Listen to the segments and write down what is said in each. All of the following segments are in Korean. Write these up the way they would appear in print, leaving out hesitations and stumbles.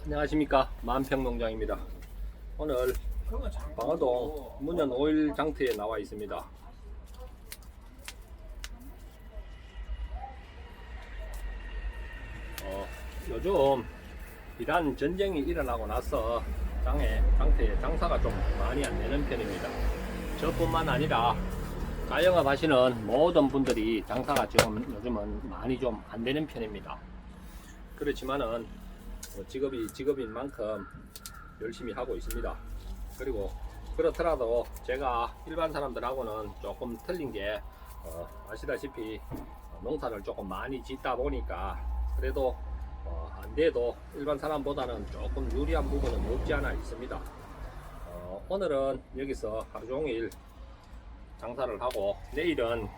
안녕하십니까, 만평농장입니다. 오늘 방어동 문현 오일 장터에 나와 있습니다. 요즘 이란 전쟁이 일어나고 나서 장터에 장사가 좀 많이 안 되는 편입니다. 저뿐만 아니라 자영업 하시는 모든 분들이 장사가 지금 요즘은 많이 좀 안 되는 편입니다. 그렇지만은 직업인 만큼 열심히 하고 있습니다. 그리고 그렇더라도 제가 일반 사람들하고는 조금 틀린 게 아시다시피 농사를 조금 많이 짓다 보니까 그래도 안 돼도 일반 사람보다는 조금 유리한 부분은 없지 않아 있습니다. 오늘은 여기서 하루 종일 장사를 하고 내일은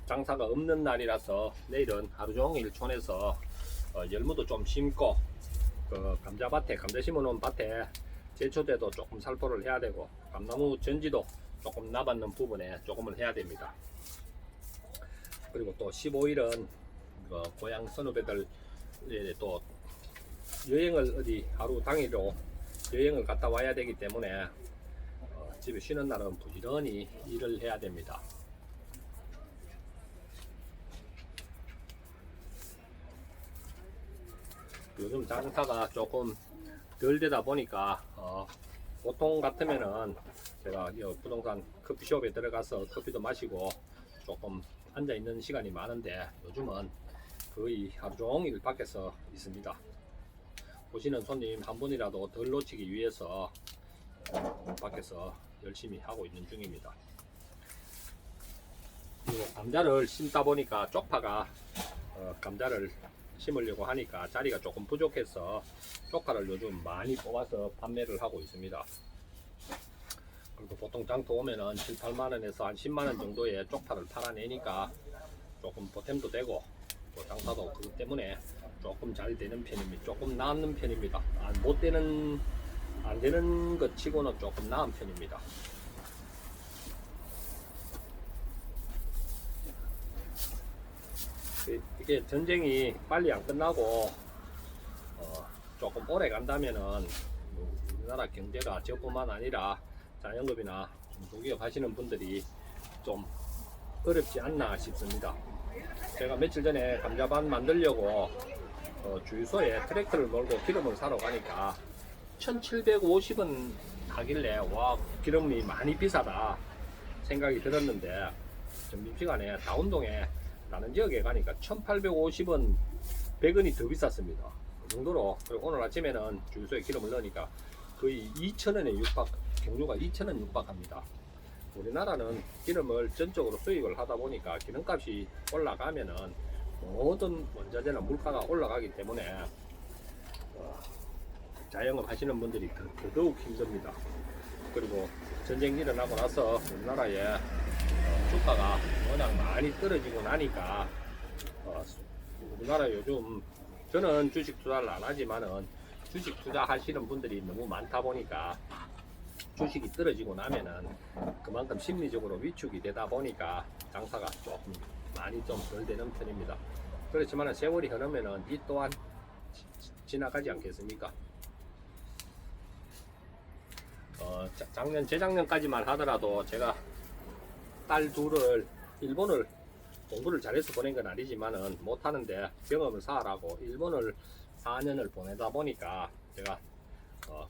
장사가 없는 날이라서 내일은 하루 종일 촌에서 열무도 좀 심고 감자 심어놓은 밭에 제초제도 조금 살포를 해야 되고 감나무 전지도 조금 남았는 부분에 조금을 해야 됩니다. 그리고 또 15일은 고향 선후배들 또 여행을 어디 하루 당일로 여행을 갔다 와야 되기 때문에 집에 쉬는 날은 부지런히 일을 해야 됩니다. 요즘 장사가 조금 덜 되다 보니까 보통 같으면은 제가 부동산 커피숍에 들어가서 커피도 마시고 조금 앉아 있는 시간이 많은데 요즘은 거의 하루 종일 밖에서 있습니다. 보시는 손님 한 분이라도 덜 놓치기 위해서 밖에서 열심히 하고 있는 중입니다. 그리고 감자를 심다 보니까 쪽파가 감자를 심으려고 하니까 자리가 조금 부족해서 쪽파를 요즘 많이 뽑아서 판매를 하고 있습니다. 그리고 보통 장터 오면은 7, 8만원에서 한 10만원 정도의 쪽파를 팔아내니까 조금 보탬도 되고 또 장사도 그것 때문에 조금 잘 되는 편입니다. 조금 나은 편입니다. 안 되는 것 치고는 조금 나은 편입니다. 이게 전쟁이 빨리 안 끝나고 조금 오래 간다면은 우리나라 경제가 저뿐만 아니라 자영업이나 중소기업 하시는 분들이 좀 어렵지 않나 싶습니다. 제가 며칠 전에 감자반 만들려고 주유소에 트랙터를 몰고 기름을 사러 가니까 1750원 하길래 와, 기름이 많이 비싸다 생각이 들었는데 점심시간에 다운동에 다른 지역에 가니까 1850원 100원이 더 비쌌습니다. 그 정도로. 그리고 오늘 아침에는 주유소에 기름을 넣으니까 거의 2,000원에 육박, 경유가 2,000원 육박합니다. 우리나라는 기름을 전적으로 수입을 하다 보니까 기름값이 올라가면은 모든 원자재나 물가가 올라가기 때문에 자영업 하시는 분들이 더더욱 힘듭니다. 그리고 전쟁 일어나고 나서 우리나라에 주가가 워낙 많이 떨어지고 나니까 우리나라 요즘 저는 주식 투자를 안 하지만은 주식 투자 하시는 분들이 너무 많다 보니까 주식이 떨어지고 나면은 그만큼 심리적으로 위축이 되다 보니까 장사가 조금 많이 좀 덜 되는 편입니다. 그렇지만 세월이 흐르면은 이 또한 지나가지 않겠습니까? 재작년까지만 하더라도 제가 딸 둘을 일본을 공부를 잘해서 보낸 건 아니지만은 못하는데 경험을 쌓으라고 일본을 4년을 보내다 보니까 제가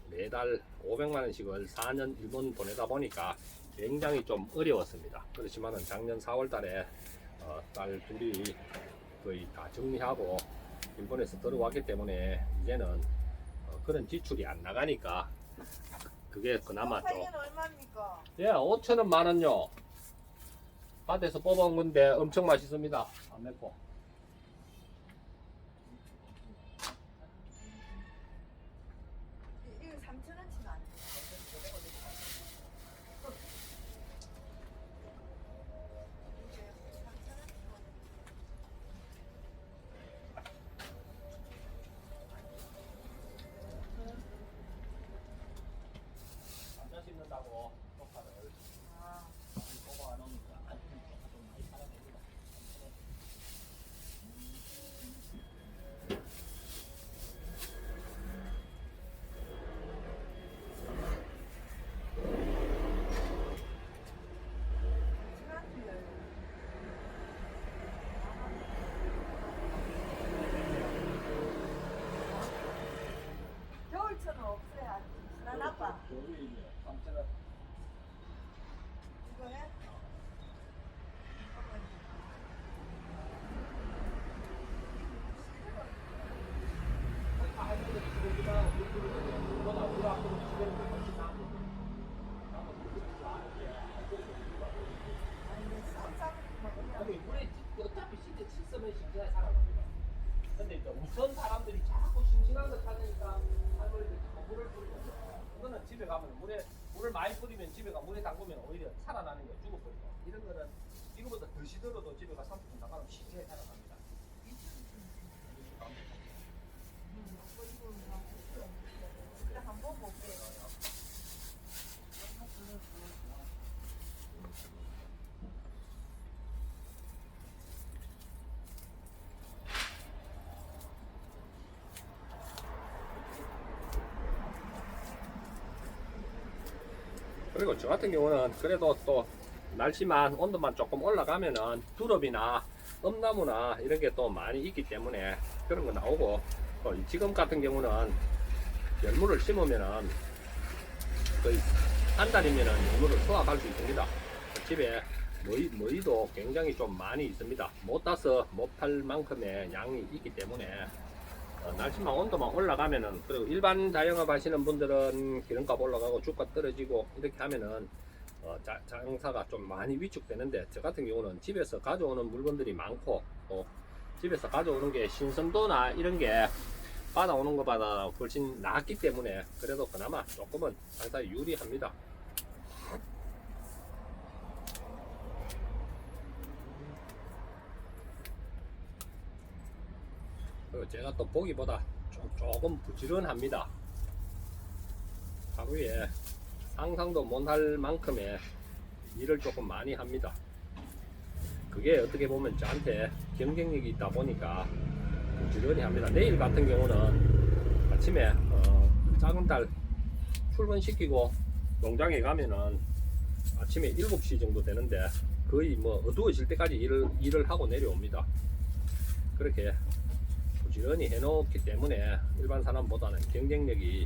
매달 500만원씩을 4년 일본 보내다 보니까 굉장히 좀 어려웠습니다. 그렇지만은 작년 4월 달에 딸 둘이 거의 다 정리하고 일본에서 들어왔기 때문에 이제는 그런 지출이 안 나가니까 그게 그나마 좀. 얼마입니까? 예, 5,000원 만원요. 밭에서 뽑아온 건데 엄청 맛있습니다. 안 맵고. 이거 3,000원치는 안 돼. 무슨 사람들이 자꾸 싱싱한 거 찾으니까 할머니들 자꾸 물을 뿌리는 거예요. 그거는 집에 가면 물을 많이 뿌리면 집에 가 물에 담그면 오히려 살아나는 거 죽어버리고 이런 거는 이거보다 더 시들어도 집에 가 30분 담가면 쉽게 살아납니다. 그래 한번 볼게요. 그리고 저 같은 경우는 그래도 또 날씨만 온도만 조금 올라가면은 두릅이나 엄나무나 이런 게 또 많이 있기 때문에 그런 거 나오고 또 지금 같은 경우는 열무를 심으면은 거의 한 달이면은 열무를 수확할 수 있습니다. 집에 머리도 굉장히 좀 많이 있습니다. 못 따서 못 팔 만큼의 양이 있기 때문에 날씨만 온도만 올라가면은 그리고 일반 자영업 하시는 분들은 기름값 올라가고 주가 떨어지고 이렇게 하면은 장사가 좀 많이 위축되는데 저 같은 경우는 집에서 가져오는 물건들이 많고 또 집에서 가져오는 게 신선도나 이런 게 받아오는 것보다 훨씬 낫기 때문에 그래도 그나마 조금은 장사에 유리합니다. 그리고 제가 또 보기보다 조금 부지런합니다. 하루에 상상도 못할 만큼의 일을 조금 많이 합니다. 그게 어떻게 보면 저한테 경쟁력이 있다 보니까 부지런히 합니다. 내일 같은 경우는 아침에 작은 딸 출근시키고 농장에 가면은 아침에 7시 정도 되는데 거의 뭐 어두워질 때까지 일을 하고 내려옵니다. 그렇게 부지런히 해놓기 때문에 일반 사람보다는 경쟁력이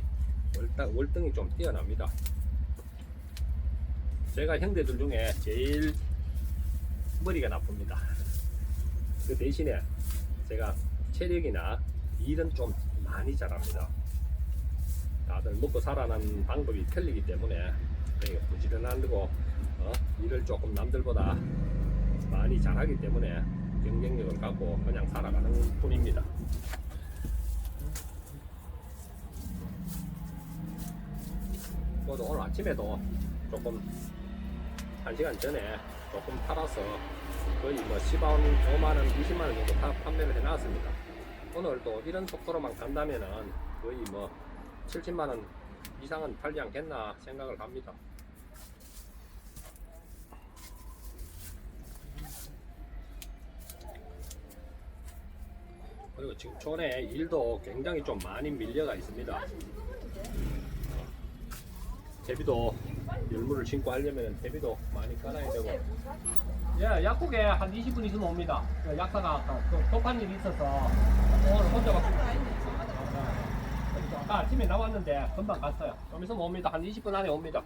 월등히 좀 뛰어납니다. 제가 형제들 중에 제일 머리가 나쁩니다. 그 대신에 제가 체력이나 일은 좀 많이 잘합니다. 다들 먹고 살아가는 방법이 틀리기 때문에 부지런하고 일을 조금 남들보다 많이 잘하기 때문에 경쟁력을 갖고 그냥 살아가는 뿐입니다. 오늘 아침에도 조금 1시간 전에 조금 팔아서 거의 뭐 15만원, 20만원 정도 판매를 해놨습니다. 오늘도 이런 속도로만 간다면은 거의 뭐 70만원 이상은 팔지 않겠나 생각을 합니다. 그리고 지금 촌에 일도 굉장히 좀 많이 밀려가 있습니다. 제비도 열무를 심고 하려면 제비도 많이 깔아야 되고. 예, 약국에 한 20분 있으면 옵니다. 약사가 아까 급한 일이 있어서 오늘 혼자 아까 아침에 나왔는데 금방 갔어요. 좀 있으면 옵니다. 한 20분 안에 옵니다.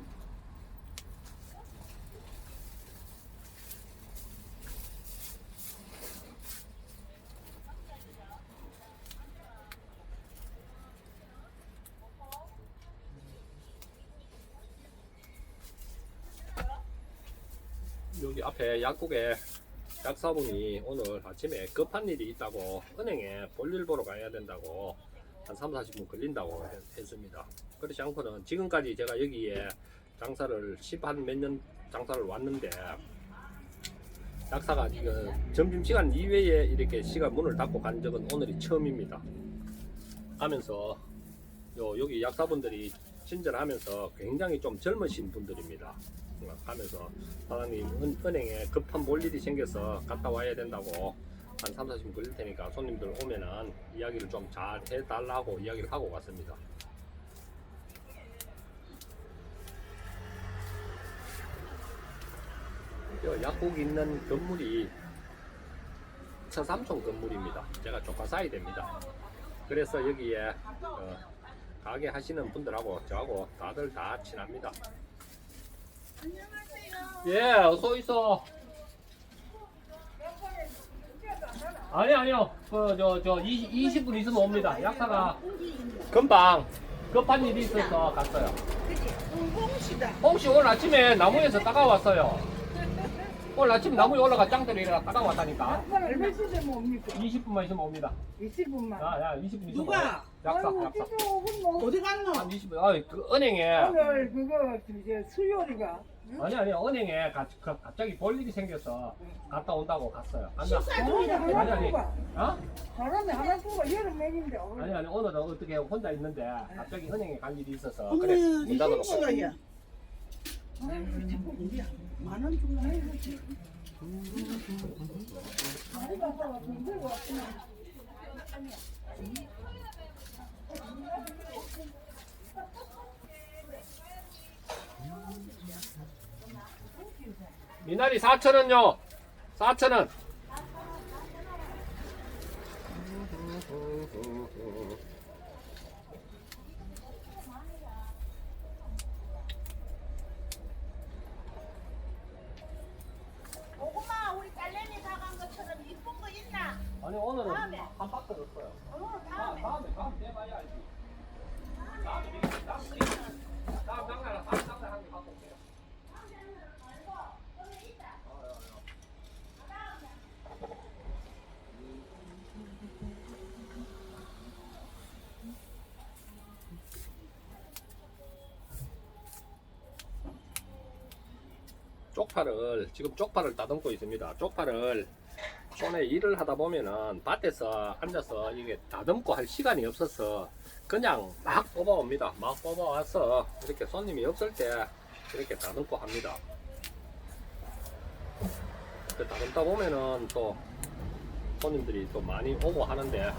여기 앞에 약국에 약사분이 오늘 아침에 급한 일이 있다고 은행에 볼일 보러 가야 된다고 한 3-40분 걸린다고 했습니다. 그렇지 않고는 지금까지 제가 여기에 장사를 10한 몇 년 장사를 왔는데 약사가 지금 점심시간 이외에 이렇게 시간 문을 닫고 간 적은 오늘이 처음입니다. 하면서 여기 약사분들이 친절하면서 굉장히 좀 젊으신 분들입니다. 가면서 사장님 은행에 급한 볼일이 생겨서 갔다 와야 된다고 한 3-40분 걸릴 테니까 손님들 오면은 이야기를 좀 잘 해달라고 이야기를 하고 갔습니다. 약국 있는 건물이 서삼촌 건물입니다. 제가 조카 사이 됩니다. 그래서 여기에 가게 하시는 분들하고 저하고 다들 다 친합니다. 안녕하세요. 예, 어서 있어. 아니요. 20분 있으면 옵니다. 약사가 금방 급한 일이 있어서 갔어요. 그치? 홍시다. 혹시 오늘 아침에 나무에서 따가왔어요. 오늘 아침 나무에 올라가 짱들이라 따라왔다니까. 오늘 몇 시에 옵니까? 20분만 있으면 옵니다. 20분만. 야 20분 있으면 누가? 와요. 약사. 어디 갔노? 한 20분. 그 은행에. 오늘 그거 이제 수요리가 아니 은행에 갑자기 볼 일이 생겨서 갔다 온다고 갔어요. 식사 중이다. 아니, 아니. 어? 바람에 하나 두고 여름 맥인데 아니 오늘은 어떻게 혼자 있는데 갑자기 은행에 갈 일이 있어서 오늘 그래 문 닫아놓고. 이거야. 만원 주고 해야지. 많이 갔다가 돈 들고 왔구나. 미나리 4,000원요. 4,000원. 고구마 우리 딸내미 사간 것처럼 이쁜 거 있나? 아니 오늘은 다음에. 한 박스 없어요. 다음에. 다음에 내봐야 알지. 다음 장난은 한개 갖고 올게요. 쪽파를 다듬고 있습니다. 쪽파를 손에 일을 하다 보면은 밭에서 앉아서 이게 다듬고 할 시간이 없어서 그냥 막 뽑아옵니다. 막 뽑아와서 이렇게 손님이 없을 때 이렇게 다듬고 합니다. 그 다듬다 보면은 또 손님들이 또 많이 오고 하는데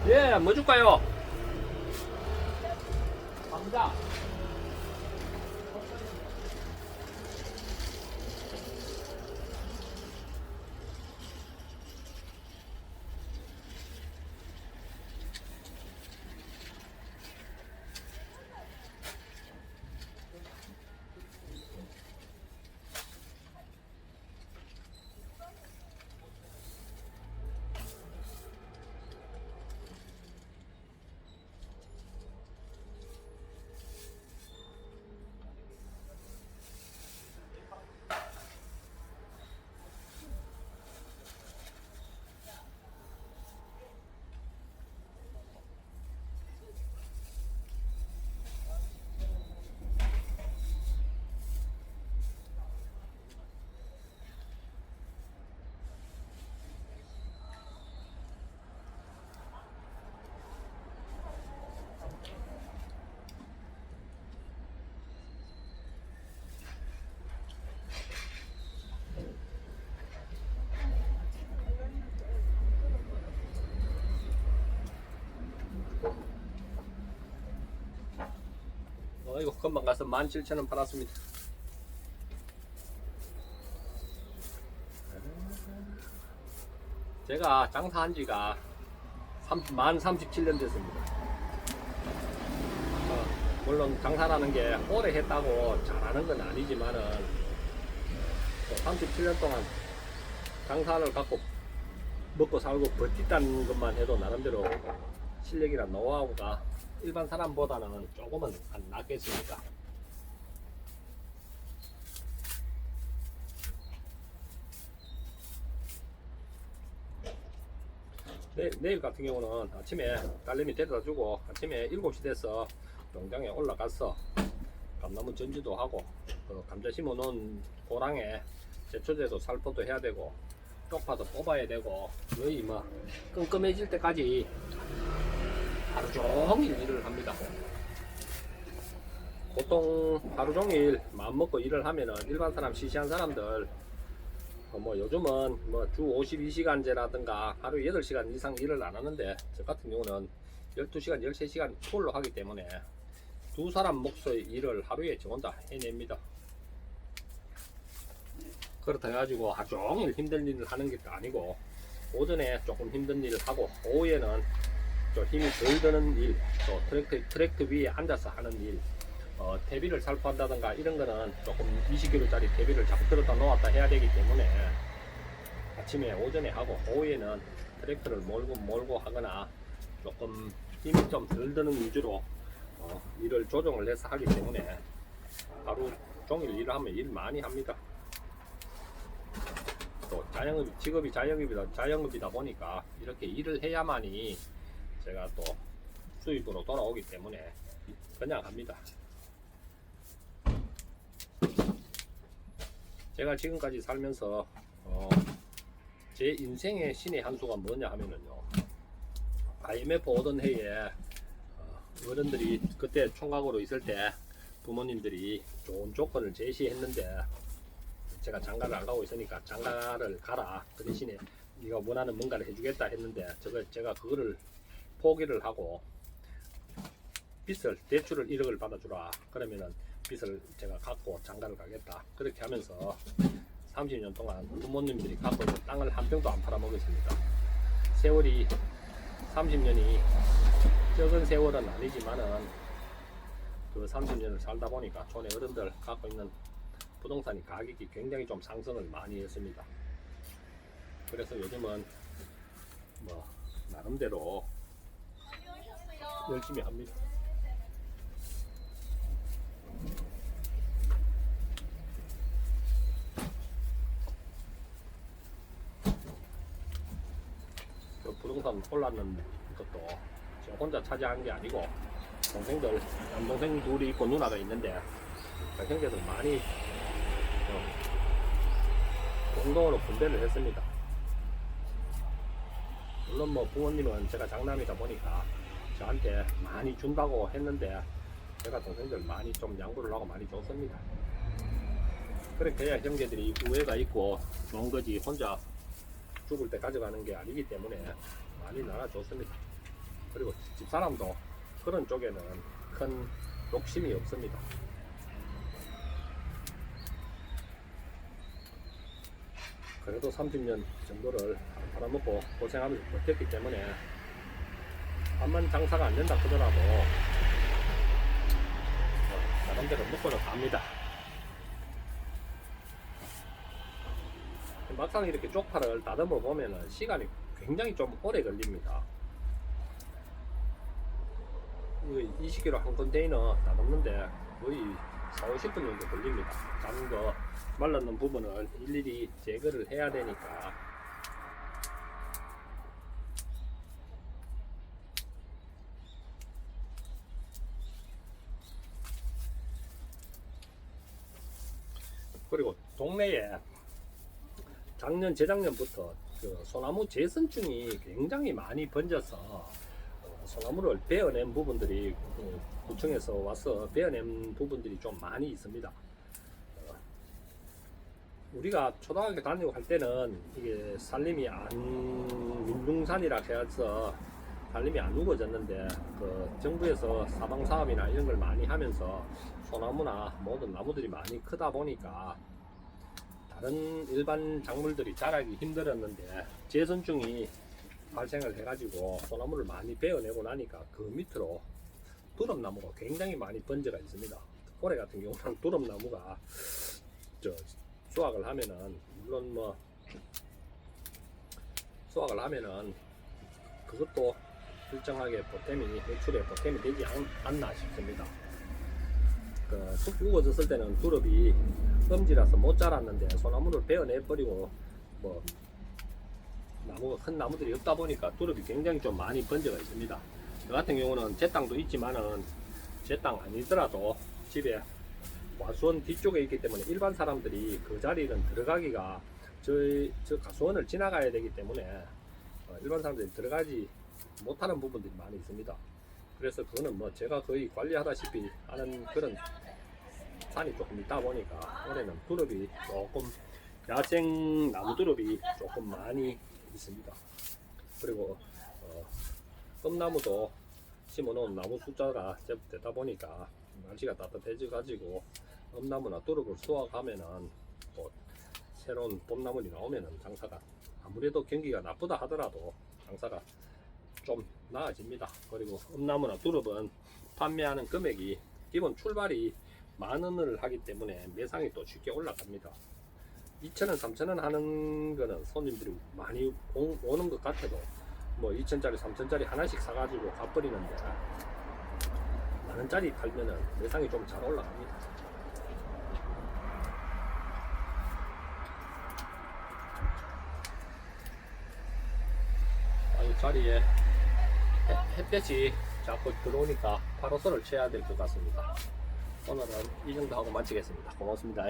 예, 뭐 줄까요? 감자. 이거 금방 가서 17,000원 팔았습니다. 제가 장사한 지가 만 37년 됐습니다. 물론 장사라는 게 오래 했다고 잘하는 건 아니지만은 37년 동안 장사를 갖고 먹고 살고 버티다는 것만 해도 나름대로 실력이나 노하우가 일반 사람보다는 조금은 안 낫겠습니까? 내일 같은 경우는 아침에 딸내미 데려다 주고 아침에 7시 돼서 농장에 올라가서 감나무 전지도 하고 감자 심어놓은 고랑에 제초제도 살포도 해야 되고 쪽파도 뽑아야 되고 거의 뭐 끔끔해질 때까지 하루 종일 일을 합니다. 보통 하루 종일 마음먹고 일을 하면은 일반 사람 시시한 사람들 뭐 요즘은 뭐 주 52시간제라든가 하루 8시간 이상 일을 안 하는데 저 같은 경우는 12시간 13시간 풀로 하기 때문에 두 사람 몫의 일을 하루에 저 혼자 해냅니다. 그렇다 해가지고 하루 종일 힘든 일을 하는 게 아니고 오전에 조금 힘든 일을 하고 오후에는 좀 힘이 덜 드는 일, 또 트랙터 위에 앉아서 하는 일, 퇴비를 살포한다든가 이런 거는 조금 20kg짜리 퇴비를 자꾸 들었다 놓았다 해야 되기 때문에 아침에 오전에 하고 오후에는 트랙터를 몰고 하거나 조금 힘이 좀 덜 드는 위주로 일을 조정을 해서 하기 때문에 하루 종일 일을 하면 일 많이 합니다. 또 자영업 직업이 자영업이다 보니까 이렇게 일을 해야만이 제가 또 수입으로 돌아오기 때문에 그냥 합니다. 제가 지금까지 살면서 제 인생의 신의 한 수가 뭐냐 하면은요, IMF 오던 해에 어른들이 그때 총각으로 있을 때 부모님들이 좋은 조건을 제시했는데 제가 장가를 안 가고 있으니까 장가를 가라, 그 대신에 네가 원하는 뭔가를 해주겠다 했는데 제가 그거를 포기를 하고 대출을 1억을 받아주라, 그러면은 빚을 제가 갚고 장가를 가겠다, 그렇게 하면서 30년 동안 부모님들이 갖고 있는 땅을 한 평도 안 팔아먹었습니다. 세월이 30년이 적은 세월은 아니지만은 그 30년을 살다 보니까 촌의 어른들 갖고 있는 부동산이 가격이 굉장히 좀 상승을 많이 했습니다. 그래서 요즘은 뭐 나름대로 열심히 합니다. 그 부동산 올랐는 것도 제가 혼자 차지한 게 아니고 동생들, 남동생 둘이 있고 누나가 있는데 그 형제들 많이 공동으로 분배를 했습니다. 물론 뭐 부모님은 제가 장남이다 보니까 저한테 많이 준다고 했는데 제가 동생들 많이 좀 양보를 하고 많이 줬습니다. 그렇게 해야 형제들이 우애가 있고 좋은 거지, 혼자 죽을 때 가져가는 게 아니기 때문에 많이 나눠줬습니다. 그리고 집사람도 그런 쪽에는 큰 욕심이 없습니다. 그래도 30년 정도를 팔아먹고 고생하면서 버텼기 때문에 암만 장사가 안 된다 하더라도 나름대로 먹고는 갑니다. 막상 이렇게 쪽파를 다듬어 보면은 시간이 굉장히 좀 오래 걸립니다. 20kg 한 컨테이너 다듬는데 거의 40-50분 정도 걸립니다. 작은 거 말랐는 부분을 일일이 제거를 해야 되니까. 그리고 동네에 작년 재작년부터 그 소나무 재선충이 굉장히 많이 번져서 소나무를 베어낸 부분들이 구청에서 와서 베어낸 부분들이 좀 많이 있습니다. 우리가 초등학교 다니고 할 때는 이게 산림이 민둥산이라 해서 산림이 안 우거졌는데 그 정부에서 사방사업이나 이런 걸 많이 하면서 소나무나 모든 나무들이 많이 크다 보니까 다른 일반 작물들이 자라기 힘들었는데 재선충이 발생을 해가지고 소나무를 많이 베어내고 나니까 그 밑으로 두릅나무가 굉장히 많이 번져가 있습니다. 올해 같은 경우는 두릅나무가 수확을 하면은, 물론 뭐 수확을 하면은 그것도 일정하게 매출에 보탬이 되지 않나 싶습니다. 그 숲이 우거졌을 때는 두릅이 끔지라서 못 자랐는데 소나무를 베어내버리고 뭐 큰 나무들이 없다 보니까 두릅이 굉장히 좀 많이 번져가 있습니다. 저 같은 경우는 제 땅도 있지만은 제 땅 아니더라도 집에 과수원 뒤쪽에 있기 때문에 일반 사람들이 그 자리는 들어가기가 저 가수원을 지나가야 되기 때문에 일반 사람들이 들어가지 못하는 부분들이 많이 있습니다. 그래서 그거는 뭐 제가 거의 관리하다시피 하는 그런 산이 조금 있다 보니까 올해는 두릅이 조금 야생 나무 두릅이 조금 많이 있습니다. 그리고 껌나무도 심어놓은 나무 숫자가 제법 되다 보니까 날씨가 따뜻해져 가지고 엄나무나 두릅을 수확하면은 또 새로운 봄나물이 나오면은 장사가 아무래도 경기가 나쁘다 하더라도 장사가 좀 나아집니다. 그리고 엄나무나 두릅은 판매하는 금액이 기본 출발이 10,000원을 하기 때문에 매상이 또 쉽게 올라갑니다. 2,000원, 3,000원 하는 거는 손님들이 많이 오는 것 같아도 뭐 2,000짜리, 3,000짜리 하나씩 사가지고 가버리는데 만원짜리 팔면은 매상이 좀 잘 올라갑니다. 이 자리에 햇볕이 자꾸 들어오니까 파로솔을 쳐야 될 것 같습니다. 오늘은 이 정도 하고 마치겠습니다. 고맙습니다.